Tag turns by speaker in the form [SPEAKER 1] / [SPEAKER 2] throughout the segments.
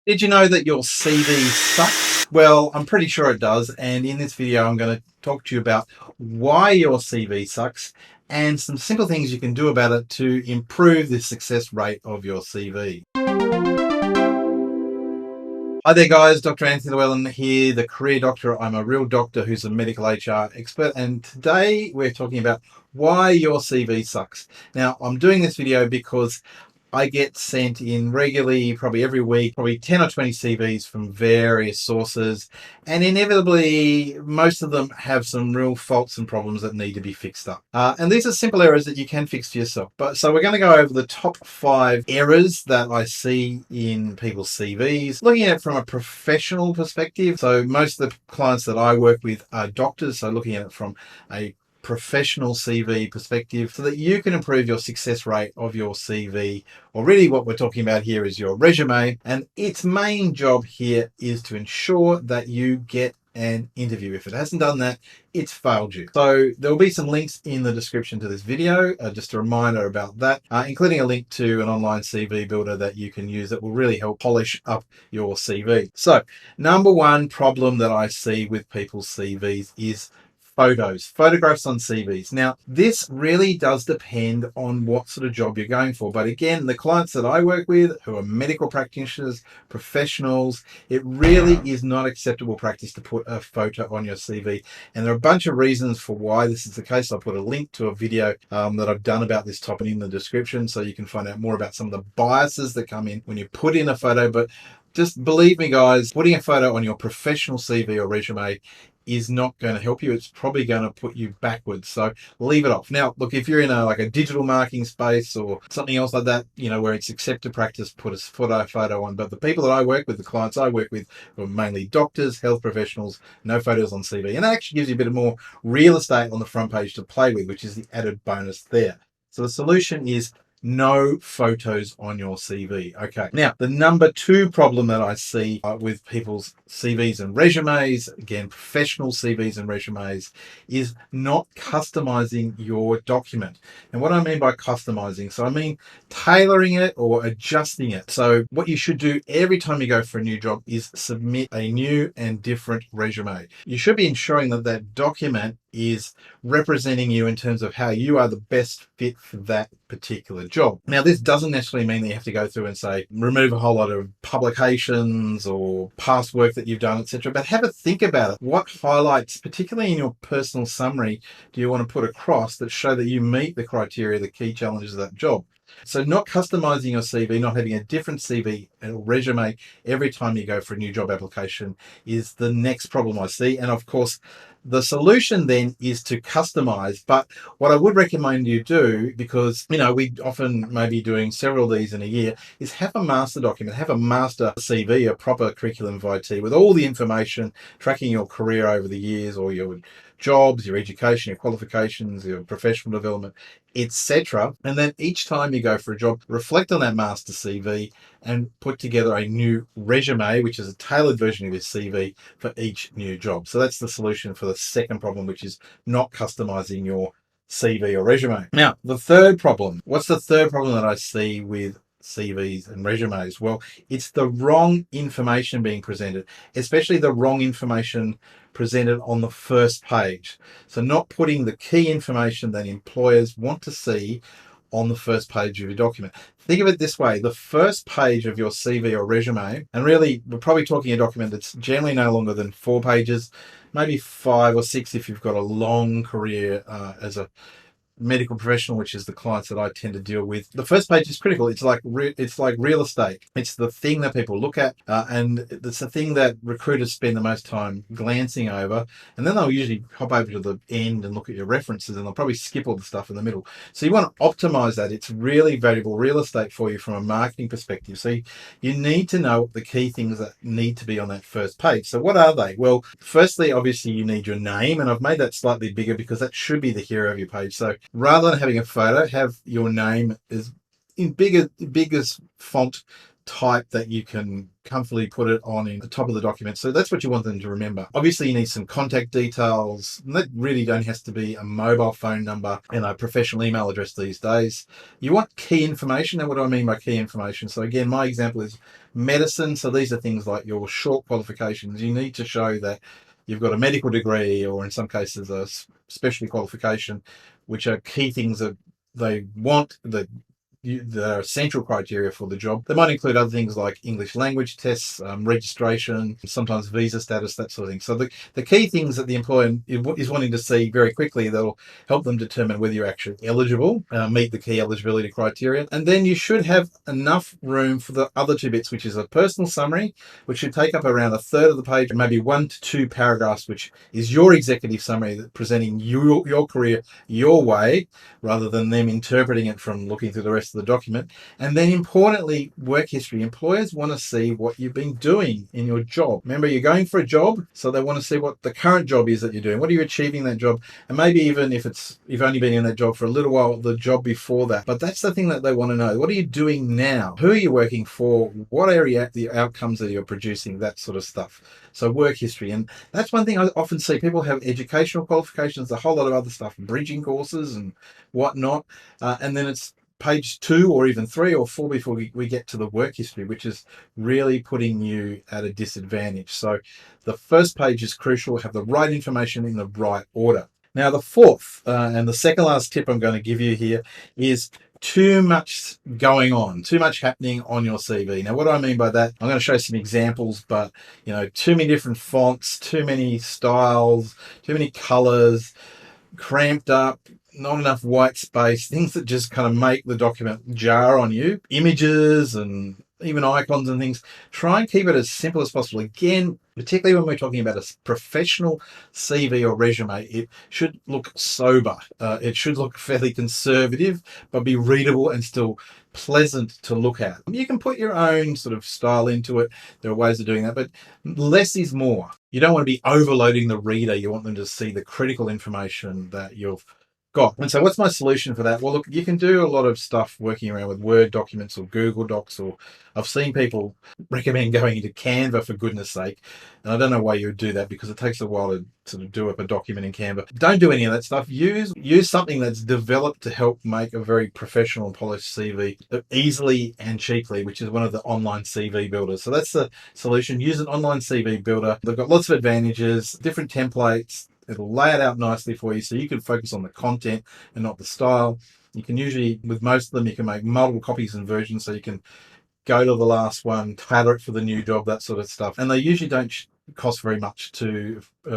[SPEAKER 1] Did you know that your CV sucks? Well, I'm pretty sure it does. And in this video, I'm going to talk to you about why your CV sucks and some simple things you can do about it to improve the success rate of your CV. Hi there guys, Dr. Anthony Llewellyn here, the career doctor. I'm a real doctor who's a medical HR expert, and today we're talking about why your CV sucks. Now, I'm doing this video because I get sent in regularly, probably every week, probably 10 or 20 CVs from various sources, and inevitably most of them have some real faults and problems that need to be fixed up. And these are simple errors that you can fix for yourself. So we're going to go over the top 5 errors that I see in people's CVs, looking at it from a professional perspective. So most of the clients that I work with are doctors, so looking at it from a professional CV perspective so that you can improve your success rate of your CV, or really what we're talking about here is your resume, and its main job here is to ensure that you get an interview. If it hasn't done that, it's failed you. So there will be some links in the description to this video, just a reminder about that, including a link to an online CV builder that you can use that will really help polish up your CV. So number one problem that I see with people's CVs is photographs on CVs. Now, this really does depend on what sort of job you're going for. But again, the clients that I work with who are medical practitioners, professionals, it really is not acceptable practice to put a photo on your CV. And there are a bunch of reasons for why this is the case. I'll put a link to a video that I've done about this topic in the description, so you can find out more about some of the biases that come in when you put in a photo. But just believe me, guys, putting a photo on your professional CV or resume is not going to help you. It's probably going to put you backwards. So leave it off. Now, look, if you're in a digital marketing space or something else like that, where it's accepted practice, put a photo on. But the people that I work with, the clients I work with, are mainly doctors, health professionals, no photos on CV. And that actually gives you a bit more real estate on the front page to play with, which is the added bonus there. So the solution is no photos on your CV. Okay. Now, the number 2 problem that I see with people's CVs and resumes, again, professional CVs and resumes, is not customizing your document. And what I mean by customizing, so I mean tailoring it or adjusting it. So what you should do every time you go for a new job is submit a new and different resume. You should be ensuring that that document is representing you in terms of how you are the best fit for that particular job. Now, this doesn't necessarily mean that you have to go through and say, remove a whole lot of publications or past work that you've done, etc. But have a think about it. What highlights, particularly in your personal summary, do you want to put across that show that you meet the criteria, the key challenges of that job? So not customizing your CV, not having a different CV or resume every time you go for a new job application is the next problem I see. And of course, the solution then is to customize. But what I would recommend you do, because we often may be doing several of these in a year, is have a master document, have a master CV, a proper curriculum vitae with all the information tracking your career over the years, or your jobs, your education, your qualifications, your professional development, etc. And then each time you go for a job, reflect on that master CV and put together a new resume, which is a tailored version of your CV for each new job. So that's the solution for the second problem, which is not customizing your CV or resume. Now, the third problem. What's the third problem that I see with CVs and resumes? Well, it's the wrong information being presented, especially the wrong information presented on the first page. So not putting the key information that employers want to see on the first page of your document. Think of it this way: the first page of your CV or resume, and really we're probably talking a document that's generally no longer than 4 pages, maybe 5 or 6 if you've got a long career as a medical professional, which is the clients that I tend to deal with. The first page is critical. It's like real estate. It's the thing that people look at, and it's the thing that recruiters spend the most time glancing over, and then they'll usually hop over to the end and look at your references, and they'll probably skip all the stuff in the middle. So you want to optimize that. It's really valuable real estate for you from a marketing perspective. So you need to know the key things that need to be on that first page. So what are they? Well, firstly, obviously you need your name, and I've made that slightly bigger because that should be the hero of your page. So rather than having a photo, have your name as in biggest font type that you can comfortably put it on in the top of the document. So that's what you want them to remember. Obviously, you need some contact details. And that really don't have to be a mobile phone number and a professional email address these days. You want key information. And what do I mean by key information? So again, my example is medicine. So these are things like your short qualifications. You need to show that you've got a medical degree, or in some cases a specialty qualification, which are key things that they want, the essential criteria for the job. They might include other things like English language tests, registration, sometimes visa status, that sort of thing. So the key things that the employer is wanting to see very quickly that'll help them determine whether you're actually eligible, meet the key eligibility criteria. And then you should have enough room for the other two bits, which is a personal summary, which should take up around a third of the page, maybe 1 to 2 paragraphs, which is your executive summary presenting your career your way, rather than them interpreting it from looking through the rest of the document. And then importantly, work history. Employers want to see what you've been doing in your job. Remember, you're going for a job, so they want to see what the current job is that you're doing. What are you achieving in that job? And maybe even if you've only been in that job for a little while, the job before that. But that's the thing that they want to know. What are you doing now? Who are you working for? What area, the outcomes that you're producing, that sort of stuff. So work history. And that's one thing I often see. People have educational qualifications, a whole lot of other stuff, bridging courses and whatnot. And then it's page 2 or even 3 or 4 before we get to the work history, which is really putting you at a disadvantage. So the first page is crucial. Have the right information in the right order. Now, the fourth and the second last tip I'm going to give you here is too much going on, too much happening on your CV. Now, what do I mean by that? I'm going to show some examples, but too many different fonts, too many styles, too many colors, cramped up, not enough white space, things that just kind of make the document jar on you, images and even icons and things. Try and keep it as simple as possible. Again, particularly when we're talking about a professional CV or resume, it should look sober. It should look fairly conservative, but be readable and still pleasant to look at. You can put your own sort of style into it. There are ways of doing that, but less is more. You don't want to be overloading the reader. You want them to see the critical information that you've got. And so what's my solution for that? Well, look, you can do a lot of stuff working around with Word documents or Google Docs, or I've seen people recommend going into Canva, for goodness sake. And I don't know why you would do that, because it takes a while to sort of do up a document in Canva. Don't do any of that stuff. Use something that's developed to help make a very professional and polished CV easily and cheaply, which is one of the online CV builders. So that's the solution. Use an online CV builder. They've got lots of advantages, different templates. It'll lay it out nicely for you so you can focus on the content and not the style. You can usually, with most of them, you can make multiple copies and versions, so you can go to the last one, tailor it for the new job, that sort of stuff. And they usually don't cost very much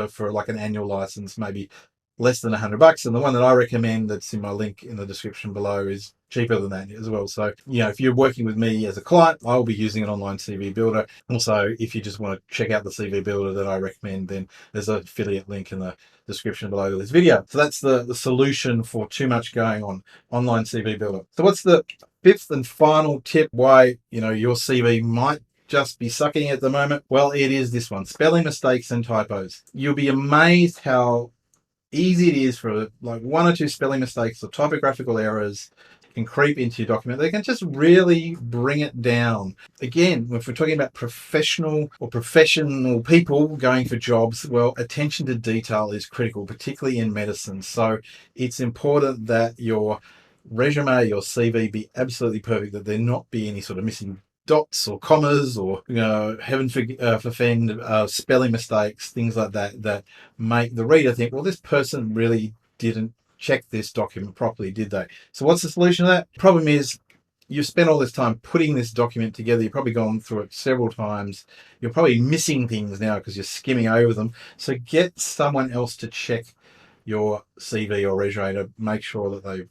[SPEAKER 1] for like an annual license, maybe less than $100. And the one that I recommend, that's in my link in the description below, is cheaper than that as well. So, if you're working with me as a client, I'll be using an online CV builder. Also, if you just want to check out the CV builder that I recommend, then there's an affiliate link in the description below this video. So that's the solution for too much going on, online CV builder. So what's the fifth and final tip why, your CV might just be sucking at the moment? Well, it is this one: spelling mistakes and typos. You'll be amazed how easy it is for like 1 or 2 spelling mistakes or typographical errors can creep into your document. They can just really bring it down. Again, if we're talking about professional people going for jobs, well, attention to detail is critical, particularly in medicine. So it's important that your resume, your CV be absolutely perfect, that there not be any sort of missing dots or commas or heaven forfend spelling mistakes, things like that make the reader think, well, this person really didn't check this document properly, did they? So what's the solution to that? Problem is, you spent all this time putting this document together. You've probably gone through it several times. You're probably missing things now because you're skimming over them. So get someone else to check your CV or resume to make sure that they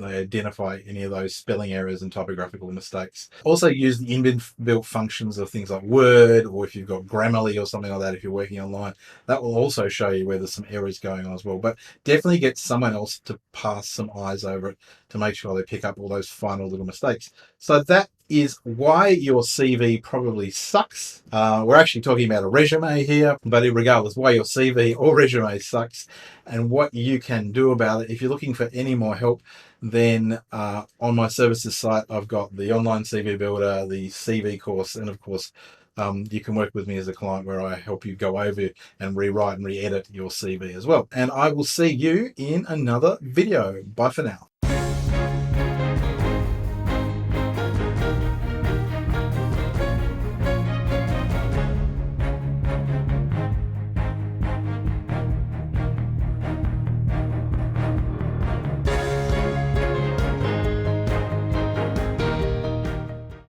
[SPEAKER 1] identify any of those spelling errors and typographical mistakes. Also use the inbuilt functions of things like Word, or if you've got Grammarly or something like that, if you're working online, that will also show you where there's some errors going on as well. But definitely get someone else to pass some eyes over it to make sure they pick up all those final little mistakes. So that is why your CV probably sucks. We're actually talking about a resume here, but regardless, why your CV or resume sucks and what you can do about it. If you're looking for any more help, then on my services site, I've got the online CV builder, the CV course, and of course, you can work with me as a client where I help you go over and rewrite and re-edit your CV as well. And I will see you in another video. Bye for now.